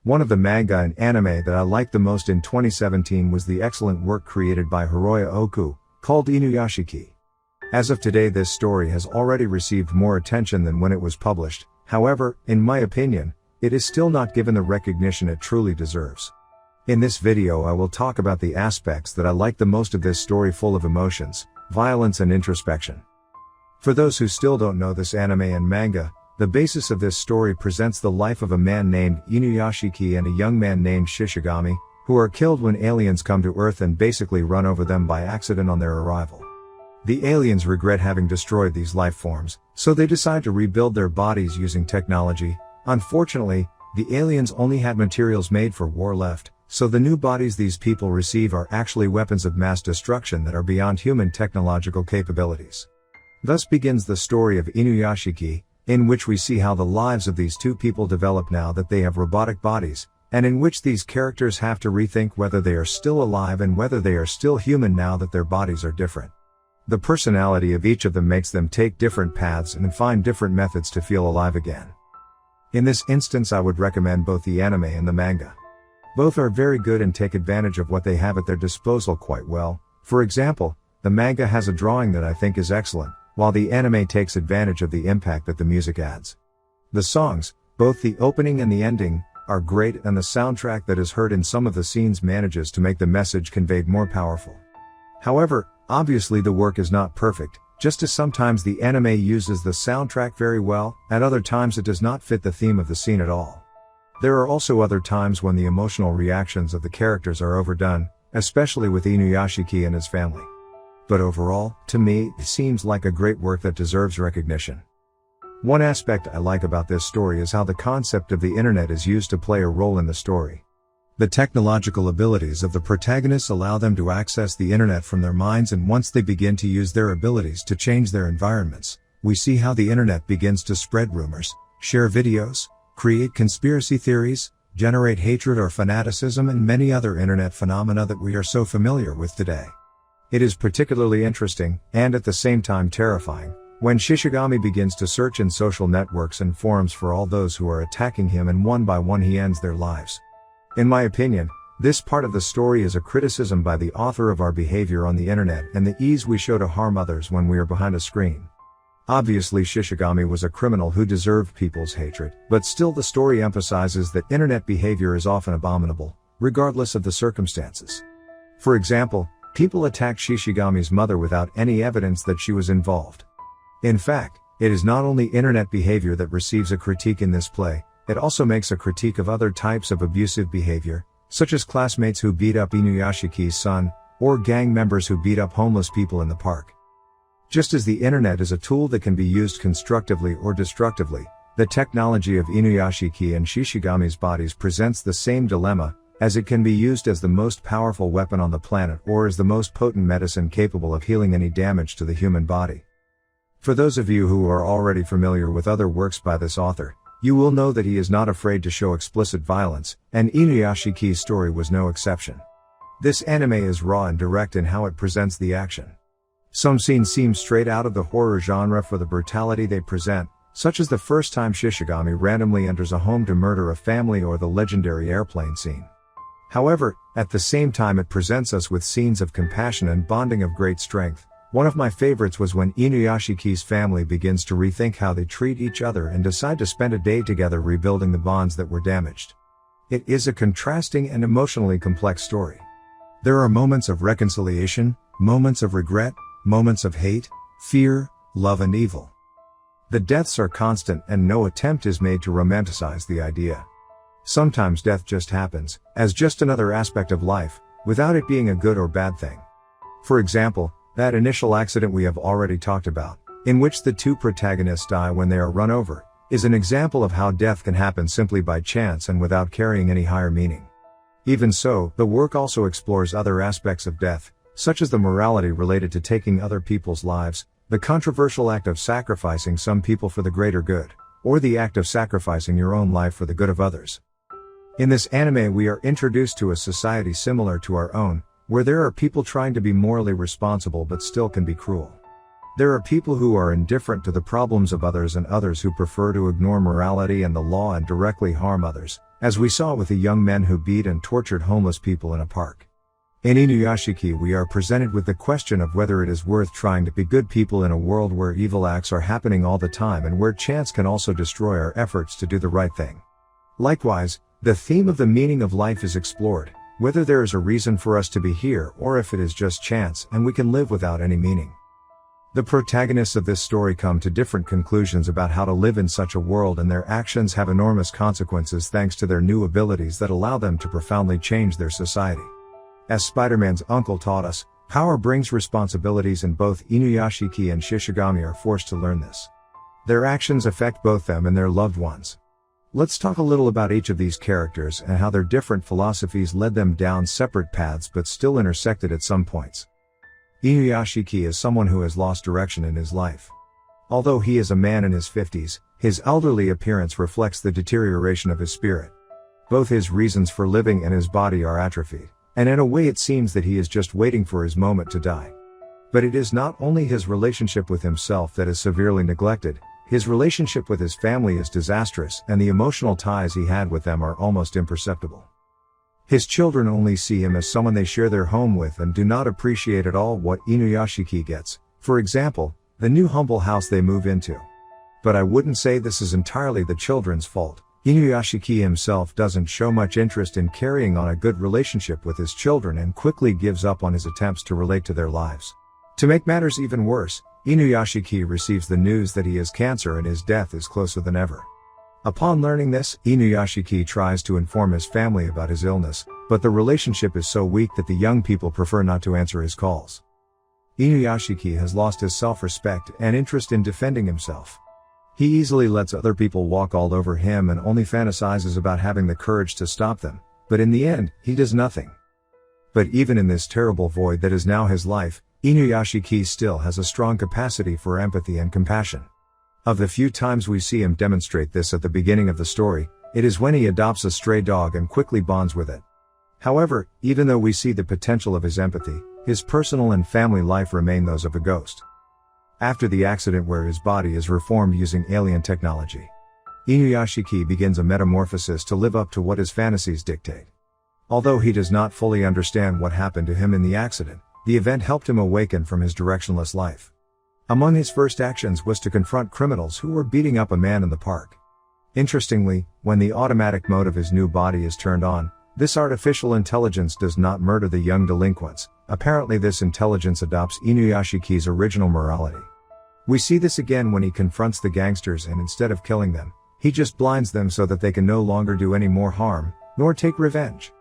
One of the manga and anime that I liked the most in 2017 was the excellent work created by Hiroya Oku, called Inuyashiki. As of today, this story has already received more attention than when it was published. However, in my opinion, it is still not given the recognition it truly deserves. In this video I will talk about the aspects that I like the most of this story, full of emotions, violence and introspection. For those who still don't know this anime and manga, the basis of this story presents the life of a man named Inuyashiki and a young man named Shishigami, who are killed when aliens come to Earth and basically run over them by accident on their arrival. The aliens regret having destroyed these life forms, so they decide to rebuild their bodies using technology. Unfortunately, the aliens only had materials made for war left, so the new bodies these people receive are actually weapons of mass destruction that are beyond human technological capabilities. Thus begins the story of Inuyashiki, in which we see how the lives of these two people develop now that they have robotic bodies, and in which these characters have to rethink whether they are still alive and whether they are still human now that their bodies are different. The personality of each of them makes them take different paths and find different methods to feel alive again. In this instance, I would recommend both the anime and the manga. Both are very good and take advantage of what they have at their disposal quite well. For example, the manga has a drawing that I think is excellent, while the anime takes advantage of the impact that the music adds. The songs, both the opening and the ending, are great, and the soundtrack that is heard in some of the scenes manages to make the message conveyed more powerful. However, obviously the work is not perfect, just as sometimes the anime uses the soundtrack very well, at other times it does not fit the theme of the scene at all. There are also other times when the emotional reactions of the characters are overdone, especially with Inuyashiki and his family. But overall, to me, it seems like a great work that deserves recognition. One aspect I like about this story is how the concept of the internet is used to play a role in the story. The technological abilities of the protagonists allow them to access the internet from their minds, and once they begin to use their abilities to change their environments, we see how the internet begins to spread rumors, share videos, create conspiracy theories, generate hatred or fanaticism, and many other internet phenomena that we are so familiar with today. It is particularly interesting, and at the same time terrifying, when Shishigami begins to search in social networks and forums for all those who are attacking him, and one by one he ends their lives. In my opinion, this part of the story is a criticism by the author of our behavior on the internet and the ease we show to harm others when we are behind a screen. Obviously Shishigami was a criminal who deserved people's hatred, but still the story emphasizes that internet behavior is often abominable, regardless of the circumstances. For example, people attacked Shishigami's mother without any evidence that she was involved. In fact, it is not only internet behavior that receives a critique in this play, it also makes a critique of other types of abusive behavior, such as classmates who beat up Inuyashiki's son, or gang members who beat up homeless people in the park. Just as the internet is a tool that can be used constructively or destructively, the technology of Inuyashiki and Shishigami's bodies presents the same dilemma, as it can be used as the most powerful weapon on the planet or as the most potent medicine capable of healing any damage to the human body. For those of you who are already familiar with other works by this author, you will know that he is not afraid to show explicit violence, and Inuyashiki's story was no exception. This anime is raw and direct in how it presents the action. Some scenes seem straight out of the horror genre for the brutality they present, such as the first time Shishigami randomly enters a home to murder a family, or the legendary airplane scene. However, at the same time it presents us with scenes of compassion and bonding of great strength. One of my favorites was when Inuyashiki's family begins to rethink how they treat each other and decide to spend a day together rebuilding the bonds that were damaged. It is a contrasting and emotionally complex story. There are moments of reconciliation, moments of regret, moments of hate, fear, love and evil. The deaths are constant and no attempt is made to romanticize the idea. Sometimes death just happens, as just another aspect of life, without it being a good or bad thing. For example, that initial accident we have already talked about, in which the two protagonists die when they are run over, is an example of how death can happen simply by chance and without carrying any higher meaning. Even so, the work also explores other aspects of death, such as the morality related to taking other people's lives, the controversial act of sacrificing some people for the greater good, or the act of sacrificing your own life for the good of others. In this anime we are introduced to a society similar to our own, where there are people trying to be morally responsible but still can be cruel. There are people who are indifferent to the problems of others and others who prefer to ignore morality and the law and directly harm others, as we saw with the young men who beat and tortured homeless people in a park. In Inuyashiki we are presented with the question of whether it is worth trying to be good people in a world where evil acts are happening all the time and where chance can also destroy our efforts to do the right thing. Likewise, the theme of the meaning of life is explored, whether there is a reason for us to be here or if it is just chance and we can live without any meaning. The protagonists of this story come to different conclusions about how to live in such a world, and their actions have enormous consequences thanks to their new abilities that allow them to profoundly change their society. As Spider-Man's uncle taught us, power brings responsibilities, and both Inuyashiki and Shishigami are forced to learn this. Their actions affect both them and their loved ones. Let's talk a little about each of these characters and how their different philosophies led them down separate paths but still intersected at some points. Inuyashiki is someone who has lost direction in his life. Although he is a man in his 50s, his elderly appearance reflects the deterioration of his spirit. Both his reasons for living and his body are atrophied, and in a way it seems that he is just waiting for his moment to die. But it is not only his relationship with himself that is severely neglected, his relationship with his family is disastrous, and the emotional ties he had with them are almost imperceptible. His children only see him as someone they share their home with and do not appreciate at all what Inuyashiki gets, for example, the new humble house they move into. But I wouldn't say this is entirely the children's fault. Inuyashiki himself doesn't show much interest in carrying on a good relationship with his children and quickly gives up on his attempts to relate to their lives. To make matters even worse, Inuyashiki receives the news that he has cancer and his death is closer than ever. Upon learning this, Inuyashiki tries to inform his family about his illness, but the relationship is so weak that the young people prefer not to answer his calls. Inuyashiki has lost his self-respect and interest in defending himself. He easily lets other people walk all over him and only fantasizes about having the courage to stop them, but in the end, he does nothing. But even in this terrible void that is now his life, Inuyashiki still has a strong capacity for empathy and compassion. Of the few times we see him demonstrate this at the beginning of the story, it is when he adopts a stray dog and quickly bonds with it. However, even though we see the potential of his empathy, his personal and family life remain those of a ghost. After the accident where his body is reformed using alien technology, Inuyashiki begins a metamorphosis to live up to what his fantasies dictate. Although he does not fully understand what happened to him in the accident, the event helped him awaken from his directionless life. Among his first actions was to confront criminals who were beating up a man in the park. Interestingly, when the automatic mode of his new body is turned on, this artificial intelligence does not murder the young delinquents. Apparently this intelligence adopts Inuyashiki's original morality. We see this again when he confronts the gangsters, and instead of killing them, he just blinds them so that they can no longer do any more harm, nor take revenge.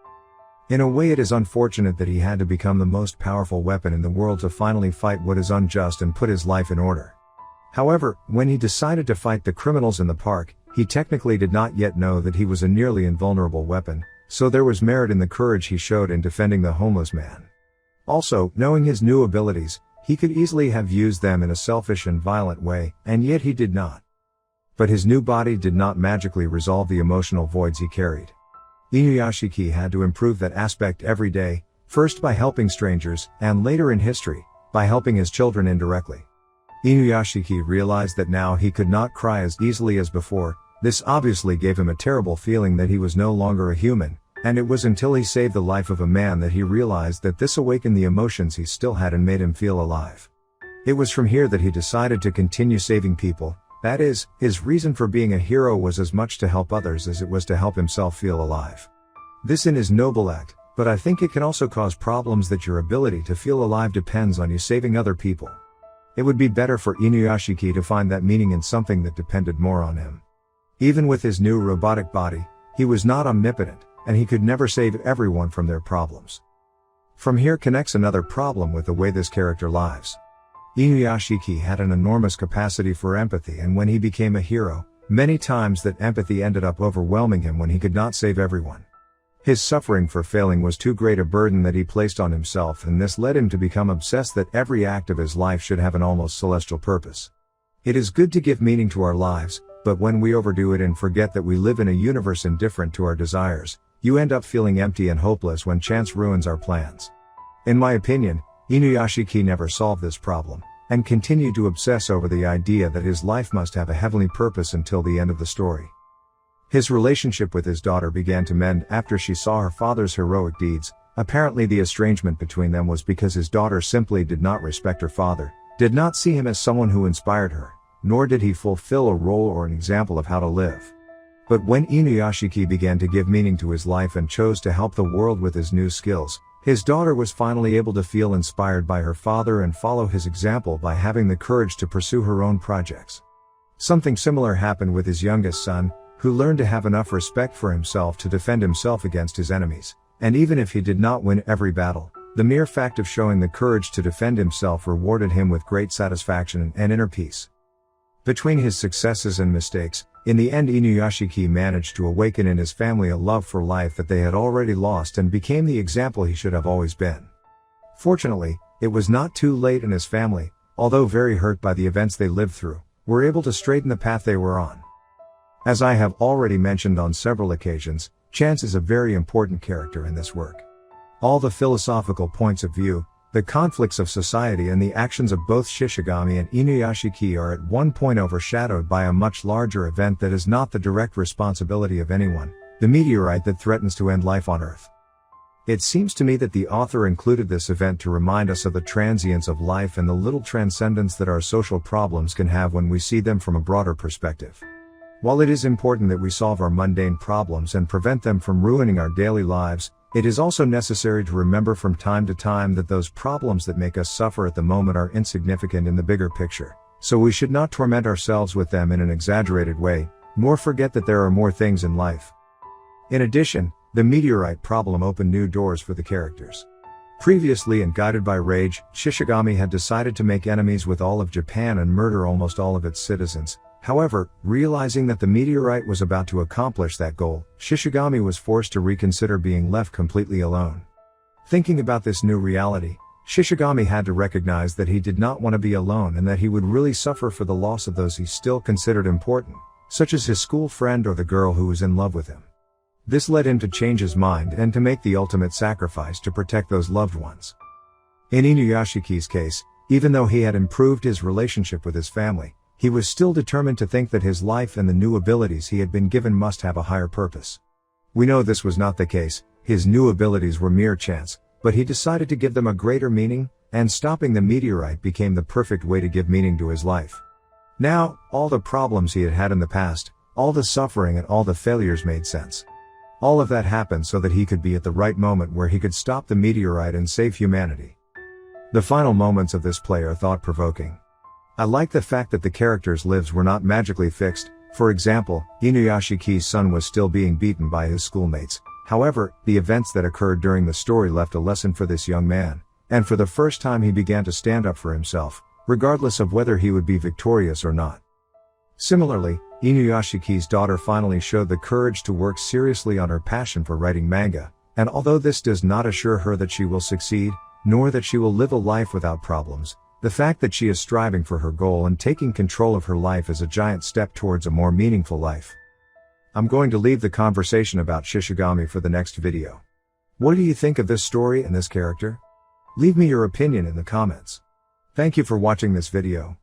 In a way, it is unfortunate that he had to become the most powerful weapon in the world to finally fight what is unjust and put his life in order. However, when he decided to fight the criminals in the park, he technically did not yet know that he was a nearly invulnerable weapon, so there was merit in the courage he showed in defending the homeless man. Also, knowing his new abilities, he could easily have used them in a selfish and violent way, and yet he did not. But his new body did not magically resolve the emotional voids he carried. Inuyashiki had to improve that aspect every day, first by helping strangers, and later in history, by helping his children indirectly. Inuyashiki realized that now he could not cry as easily as before. This obviously gave him a terrible feeling that he was no longer a human, and it was until he saved the life of a man that he realized that this awakened the emotions he still had and made him feel alive. It was from here that he decided to continue saving people. That is, his reason for being a hero was as much to help others as it was to help himself feel alive. This is a noble act, but I think it can also cause problems that your ability to feel alive depends on you saving other people. It would be better for Inuyashiki to find that meaning in something that depended more on him. Even with his new robotic body, he was not omnipotent, and he could never save everyone from their problems. From here connects another problem with the way this character lives. Inuyashiki had an enormous capacity for empathy, and when he became a hero, many times that empathy ended up overwhelming him when he could not save everyone. His suffering for failing was too great a burden that he placed on himself, and this led him to become obsessed that every act of his life should have an almost celestial purpose. It is good to give meaning to our lives, but when we overdo it and forget that we live in a universe indifferent to our desires, you end up feeling empty and hopeless when chance ruins our plans. In my opinion, Inuyashiki never solved this problem, and continued to obsess over the idea that his life must have a heavenly purpose until the end of the story. His relationship with his daughter began to mend after she saw her father's heroic deeds. Apparently the estrangement between them was because his daughter simply did not respect her father, did not see him as someone who inspired her, nor did he fulfill a role or an example of how to live. But when Inuyashiki began to give meaning to his life and chose to help the world with his new skills, his daughter was finally able to feel inspired by her father and follow his example by having the courage to pursue her own projects. Something similar happened with his youngest son, who learned to have enough respect for himself to defend himself against his enemies, and even if he did not win every battle, the mere fact of showing the courage to defend himself rewarded him with great satisfaction and inner peace. Between his successes and mistakes, in the end Inuyashiki managed to awaken in his family a love for life that they had already lost and became the example he should have always been. Fortunately, it was not too late, and his family, although very hurt by the events they lived through, were able to straighten the path they were on. As I have already mentioned on several occasions, Chance is a very important character in this work. All the philosophical points of view, the conflicts of society and the actions of both Shishigami and Inuyashiki are at one point overshadowed by a much larger event that is not the direct responsibility of anyone, the meteorite that threatens to end life on Earth. It seems to me that the author included this event to remind us of the transience of life and the little transcendence that our social problems can have when we see them from a broader perspective. While it is important that we solve our mundane problems and prevent them from ruining our daily lives, it is also necessary to remember from time to time that those problems that make us suffer at the moment are insignificant in the bigger picture, so we should not torment ourselves with them in an exaggerated way, nor forget that there are more things in life. In addition, the meteorite problem opened new doors for the characters. Previously and guided by rage, Shishigami had decided to make enemies with all of Japan and murder almost all of its citizens. However, realizing that the meteorite was about to accomplish that goal, Shishigami was forced to reconsider being left completely alone. Thinking about this new reality, Shishigami had to recognize that he did not want to be alone and that he would really suffer for the loss of those he still considered important, such as his school friend or the girl who was in love with him. This led him to change his mind and to make the ultimate sacrifice to protect those loved ones. In Inuyashiki's case, even though he had improved his relationship with his family, he was still determined to think that his life and the new abilities he had been given must have a higher purpose. We know this was not the case, his new abilities were mere chance, but he decided to give them a greater meaning, and stopping the meteorite became the perfect way to give meaning to his life. Now, all the problems he had had in the past, all the suffering and all the failures made sense. All of that happened so that he could be at the right moment where he could stop the meteorite and save humanity. The final moments of this play are thought-provoking. I like the fact that the characters' lives were not magically fixed. For example, Inuyashiki's son was still being beaten by his schoolmates. However, the events that occurred during the story left a lesson for this young man, and for the first time he began to stand up for himself, regardless of whether he would be victorious or not. Similarly, Inuyashiki's daughter finally showed the courage to work seriously on her passion for writing manga, and although this does not assure her that she will succeed, nor that she will live a life without problems, the fact that she is striving for her goal and taking control of her life is a giant step towards a more meaningful life. I'm going to leave the conversation about Shishigami for the next video. What do you think of this story and this character? Leave me your opinion in the comments. Thank you for watching this video.